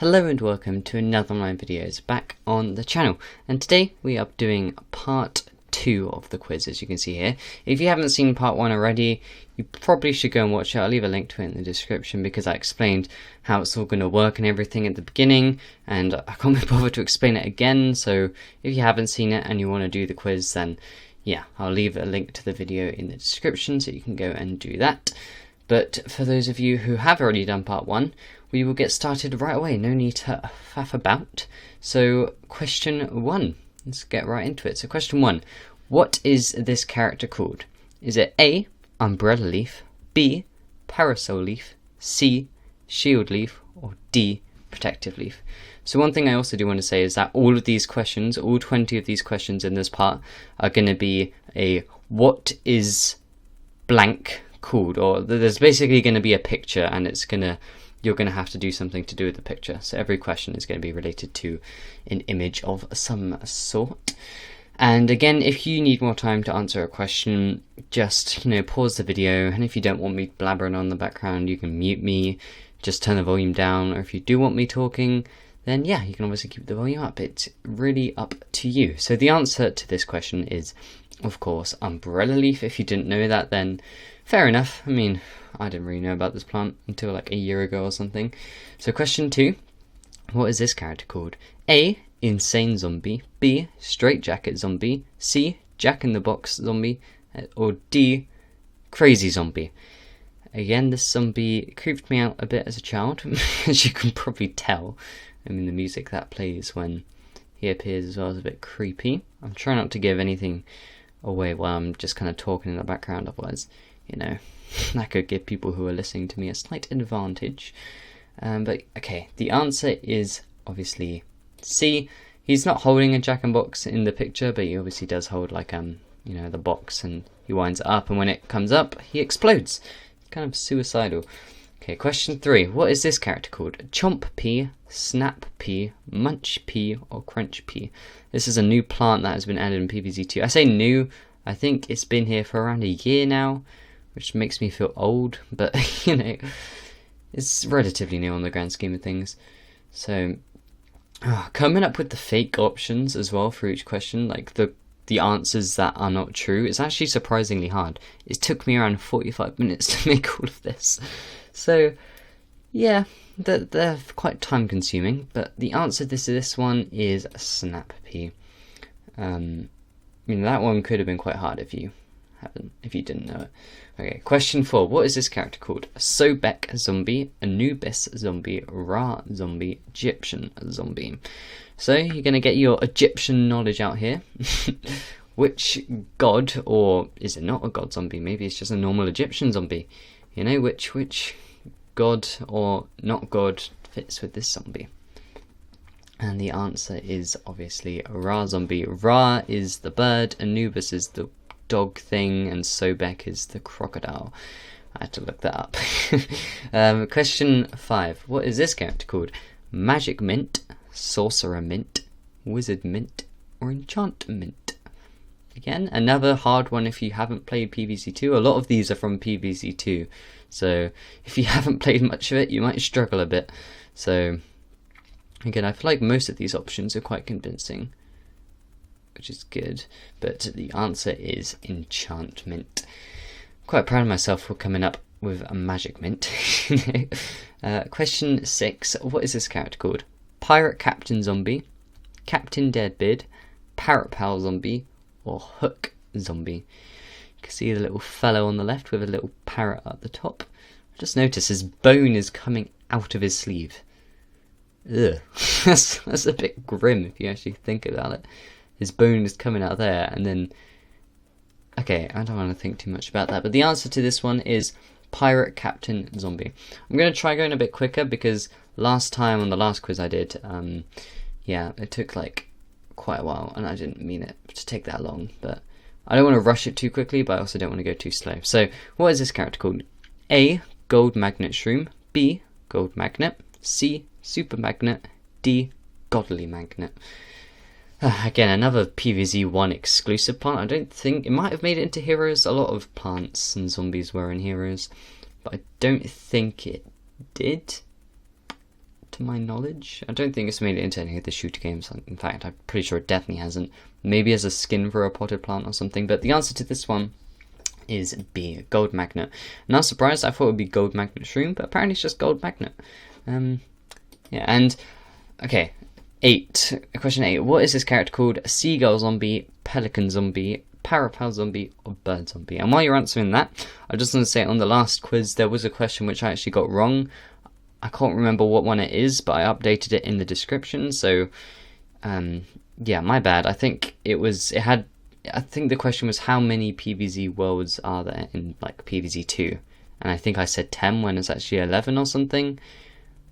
Hello and welcome to another of my videos back on the channel, and today we are doing part 2 of the quiz, as you can see here. If you haven't seen part 1 already, you probably should go and watch it. I'll leave a link to it in the description because I explained how it's all going to work and everything at the beginning, and I can't be bothered to explain it again. So if you haven't seen it and you want to do the quiz, then yeah, I'll leave a link to the video in the description so you can go and do that. But for those of you who have already done part 1, we will get started right away. No need to faff about. So question 1. Let's get right into it. So question 1. What is this character called? Is it A, umbrella leaf, B, parasol leaf, C, shield leaf, or D, protective leaf? So one thing I also do want to say is that all of these questions, all 20 of these questions in this part, are going to be a what is blank called, or there's basically going to be a picture, and you're going to have to do something to do with the picture. So every question is going to be related to an image of some sort. And again, if you need more time to answer a question, just pause the video, and if you don't want me blabbering on the background, you can mute me, just turn the volume down, or if you do want me talking, then yeah, you can obviously keep the volume up. It's really up to you. So the answer to this question is, of course, umbrella leaf. If you didn't know that, then fair enough. I mean, I didn't really know about this plant until like a year ago or something. So question 2, what is this character called? A, insane zombie, B, straitjacket zombie, C, jack-in-the-box zombie, or D, crazy zombie. Again, this zombie creeped me out a bit as a child, as you can probably tell. I mean, the music that plays when he appears as well is a bit creepy. I'm trying not to give anything away while I'm just kind of talking in the background, otherwise, that could give people who are listening to me a slight advantage. But okay, the answer is obviously C. He's not holding a jack-in-box in the picture, but he obviously does hold like the box, and he winds it up, and when it comes up, he explodes. It's kind of suicidal. Okay, question 3. What is this character called? Chomp pea, snap pea, munch pea, or crunch pea? This is a new plant that has been added in PvZ 2. I say new, I think it's been here for around a year now, which makes me feel old, but it's relatively new on the grand scheme of things. So coming up with the fake options as well for each question, like the answers that are not true, it's actually surprisingly hard. It took me around 45 minutes to make all of this. So yeah, they're quite time consuming, but the answer to this one is snap pea. That one could have been quite hard if you didn't know it. Okay, question 4. What is this character called? Sobek zombie, Anubis zombie, Ra zombie, Egyptian zombie. So you're going to get your Egyptian knowledge out here. Which god, or is it not a god zombie? Maybe it's just a normal Egyptian zombie. Which god or not god fits with this zombie? And the answer is obviously Ra zombie. Ra is the bird, Anubis is the dog thing, and Sobek is the crocodile. I had to look that up. Question 5. What is this character called? Magic mint, sorcerer mint, wizard mint, or enchant mint? Again, another hard one if you haven't played PvZ 2. A lot of these are from PvZ 2, so if you haven't played much of it, you might struggle a bit. So again, I feel like most of these options are quite convincing, which is good, but the answer is enchantment. Quite proud of myself for coming up with a magic mint. Question 6. What is this character called? Pirate Captain Zombie, Captain Deadbeard, Parrot Pal Zombie, or Hook Zombie? You can see the little fellow on the left with a little parrot at the top. Just notice his bone is coming out of his sleeve. Ugh. That's a bit grim if you actually think about it. His bone is coming out there, and then... Okay, I don't want to think too much about that, but the answer to this one is Pirate Captain Zombie. I'm going to try going a bit quicker, because last time on the last quiz I did, it took like quite a while, and I didn't mean it to take that long, but I don't want to rush it too quickly, but I also don't want to go too slow. So, what is this character called? A, Gold Magnet Shroom, B, Gold Magnet, C, Super Magnet, D, Godly Magnet. Again, another PvZ 1 exclusive plant. I don't think... It might have made it into Heroes. A lot of plants and zombies were in Heroes, but I don't think it did. to my knowledge. I don't think it's made it into any of the shooter games. In fact, I'm pretty sure it definitely hasn't. Maybe as a skin for a potted plant or something. But the answer to this one is B, gold magnet. Not surprised, I thought it would be gold magnet shroom, but apparently it's just gold magnet. Yeah, and okay, question 8. What is this character called? Seagull zombie, pelican zombie, parapal zombie, or bird zombie? And while you're answering that, I just want to say on the last quiz there was a question which I actually got wrong. I can't remember what one it is, but I updated it in the description. So, yeah, my bad. I think I think the question was how many PvZ worlds are there in like PvZ 2, and I think I said 10 when it's actually 11 or something.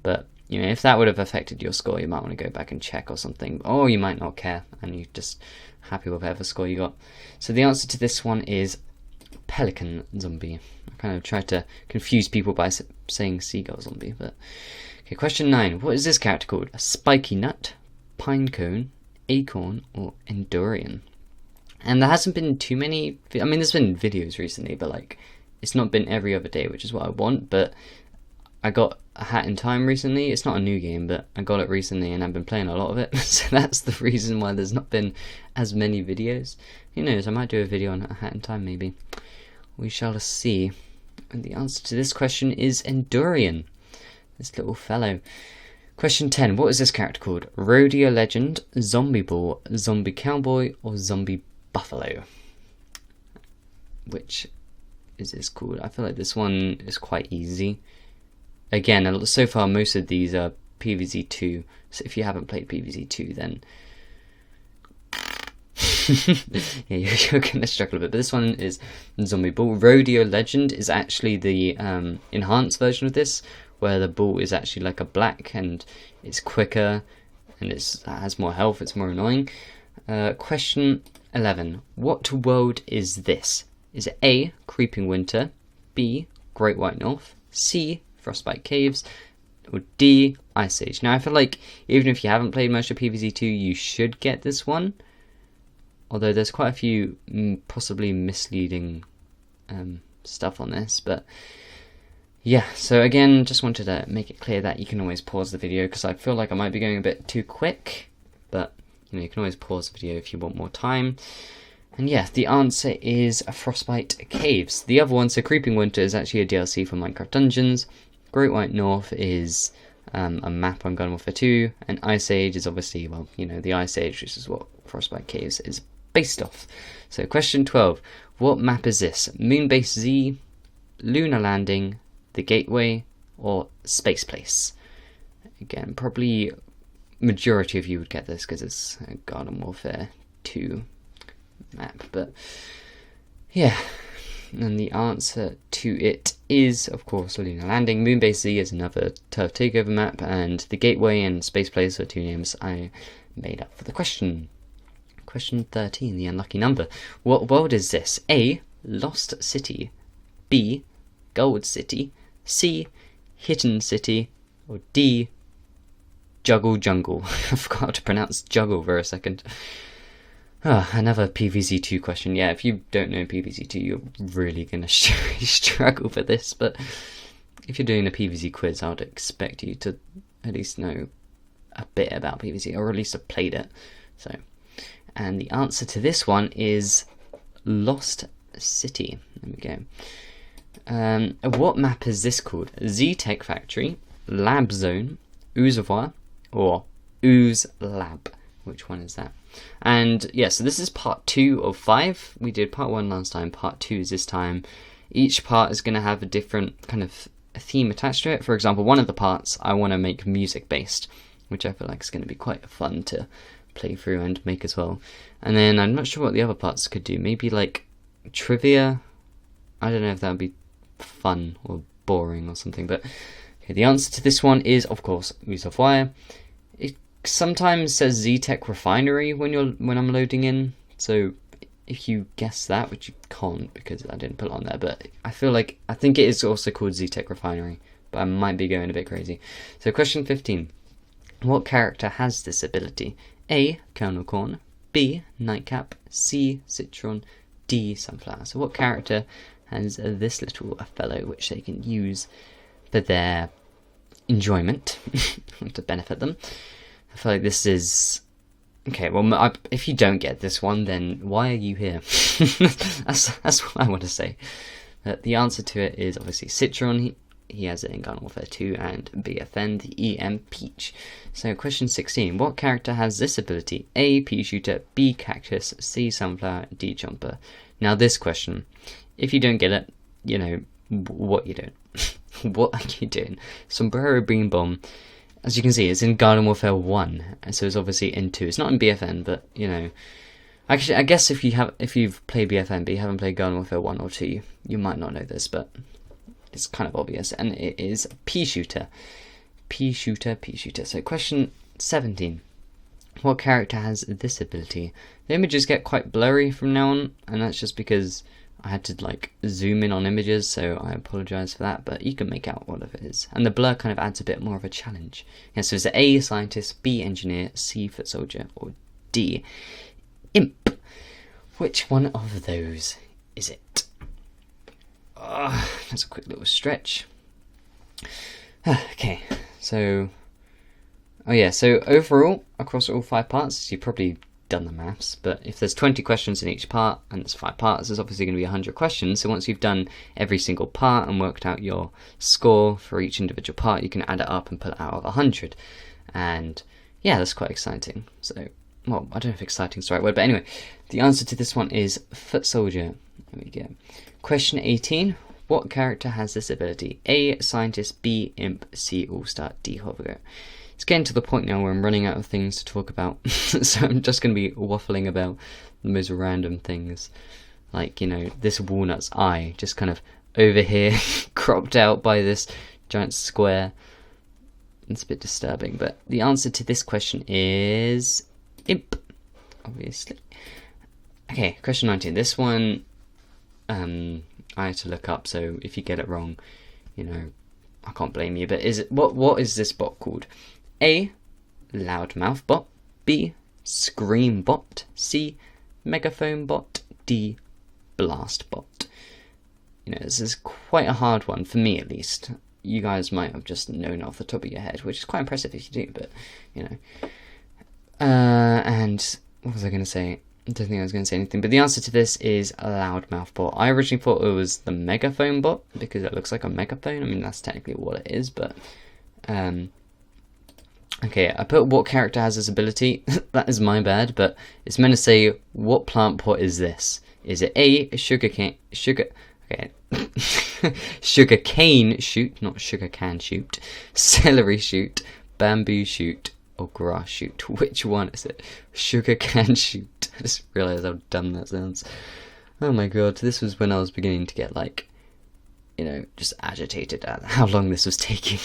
But you know, if that would have affected your score, you might want to go back and check or something. Or you might not care, and you're just happy with whatever score you got. So the answer to this one is pelican zombie. I kind of tried to confuse people by saying seagull zombie, but okay. Question 9. What is this character called? A spiky nut, pine cone, acorn, or endurian? And there hasn't been too many. I mean, there's been videos recently, but like, it's not been every other day, which is what I want. But I got a Hat in Time recently. It's not a new game, but I got it recently, and I've been playing a lot of it. So that's the reason why there's not been as many videos. Who knows? I might do a video on a Hat in Time, maybe. We shall see. And the answer to this question is Endurian. This little fellow. Question 10. What is this character called? Rodeo Legend, Zombie Ball, Zombie Cowboy, or Zombie Buffalo? Which is this called? I feel like this one is quite easy. Again, so far most of these are PvZ 2, so if you haven't played PvZ 2 then yeah, you're going to struggle a bit. But this one is Zombie Ball. Rodeo Legend is actually the enhanced version of this, where the ball is actually like a black and it's quicker and it has more health, it's more annoying. Question 11. What world is this? Is it A, Creeping Winter, B, Great White North, C, Frostbite Caves, or D, Ice Age? Now I feel like even if you haven't played much of PvZ 2, you should get this one. Although there's quite a few possibly misleading stuff on this, but yeah, so again, just wanted to make it clear that you can always pause the video, because I feel like I might be going a bit too quick, but you know, you can always pause the video if you want more time. And yeah, the answer is Frostbite Caves. The other one, so Creeping Winter, is actually a DLC for Minecraft Dungeons. Great White North is a map on Garden Warfare 2, and Ice Age is obviously, well, you know, the Ice Age, which is what Frostbite Caves is based off. So question 12. What map is this? Moonbase Z, Lunar Landing, The Gateway, or Space Place? Again, probably majority of you would get this because it's a Garden Warfare 2 map, but yeah. And the answer to it is, of course, Lunar Landing. Moonbase Z is another turf takeover map, and The Gateway and Space Place are two names I made up for the question. Question 13, the unlucky number. What world is this? A, Lost City, B, Gold City, C, Hidden City, or D, Juggle Jungle? I forgot to pronounce juggle for a second. Another PvZ 2 question. Yeah, if you don't know PvZ 2, you're really going to struggle for this, but if you're doing a PvZ quiz, I would expect you to at least know a bit about PvZ, or at least have played it. So, and the answer to this one is Lost City. There we go. What map is this called? Z-Tech Factory, Lab Zone, Oozevoir, or Ooze Lab? Which one is that? And yeah, so this is part 2 of 5. We did part 1 last time, part 2 is this time. Each part is going to have a different kind of theme attached to it. For example, one of the parts I want to make music based, which I feel like is going to be quite fun to play through and make as well. And then I'm not sure what the other parts could do. Maybe like trivia. I don't know if that would be fun or boring or something. But okay, the answer to this one is, of course, Oozevoir. It sometimes says Z-Tech Refinery when I'm loading in. So if you guess that, which you can't because I didn't put it on there, but I think it is also called Z-Tech Refinery, but I might be going a bit crazy. So question 15. What character has this ability? A, Colonel Corn, B, Nightcap, C, Citron, D, Sunflower. So what character has this little fellow which they can use for their enjoyment to benefit them. I feel like this is okay. Well, if you don't get this one, then why are you here? that's what I want to say. The answer to it is obviously Citron. He has it in Garden Warfare 2 and BFN, the EM Peach. So question 16. What character has this ability? A. Pea Shooter, B. Cactus, C. Sunflower, D. Jumper. Now this question, if you don't get it, you know, what you doing? What are you doing? Sombrero Beam Bomb, as you can see, it's in Garden Warfare 1, so it's obviously in 2. It's not in BFN, but, you know, actually, I guess if you've played BFN but you haven't played Garden Warfare 1 or 2, you might not know this, but it's kind of obvious, and it is Pea Shooter. Pea Shooter, Pea Shooter. So question 17. What character has this ability? The images get quite blurry from now on, and that's just because I had to like zoom in on images, so I apologise for that, but you can make out what it is. And the blur kind of adds a bit more of a challenge. Yeah, so it's A. Scientist, B. Engineer, C. Foot Soldier, or D. Imp. Which one of those is it? That's a quick little stretch. Okay, so so overall, across all 5 parts, you've probably done the maths, but if there's 20 questions in each part, and there's 5 parts, there's obviously going to be 100 questions, so once you've done every single part and worked out your score for each individual part, you can add it up and pull it out of 100, and yeah, that's quite exciting. So, well, I don't know if exciting is the right word, but anyway, the answer to this one is Foot Soldier. There we go. Question 18. What character has this ability? A. Scientist, B. Imp, C. All-Star, D. Hover. It's getting to the point now where I'm running out of things to talk about, so I'm just going to be waffling about the most random things. Like, you know, this walnut's eye, just kind of over here, cropped out by this giant square. It's a bit disturbing, but the answer to this question is Imp, obviously. Okay, question 19. This one, I had to look up, so if you get it wrong, you know, I can't blame you. But what is this bot called? A. Loudmouth bot. B. Scream bot. C. Megaphone bot. D. Blast bot. You know, this is quite a hard one for me, at least. You guys might have just known off the top of your head, which is quite impressive if you do. But you know, and what was I going to say? I don't think I was going to say anything, but the answer to this is a loudmouth bot. I originally thought it was the megaphone bot, because it looks like a megaphone. I mean, that's technically what it is, but... okay, I put what character has this ability. That is my bad, but it's meant to say, what plant pot is this? Is it A, sugarcane shoot, not sugar can shoot, celery shoot, bamboo shoot, or grass shoot? Which one is it? Sugar can shoot. I just realised how dumb that sounds. Oh my god, this was when I was beginning to get, like, you know, just agitated at how long this was taking.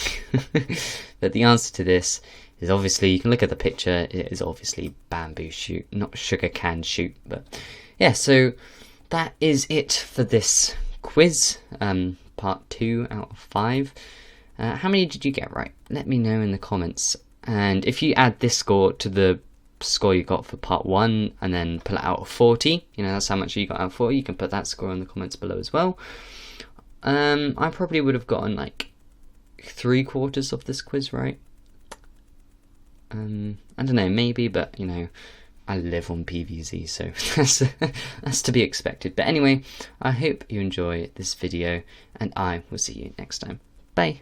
But the answer to this is obviously, you can look at the picture, it is obviously bamboo shoot, not sugar can shoot. But yeah, so that is it for this quiz, part 2 out of 5. How many did you get right? Let me know in the comments. And if you add this score to the score you got for part 1 and then pull it out of 40, you know, that's how much you got out of 40, you can put that score in the comments below as well. I probably would have gotten like 3/4 of this quiz right. I don't know, maybe, but you know, I live on PvZ, so that's to be expected. But anyway, I hope you enjoy this video, and I will see you next time. Bye.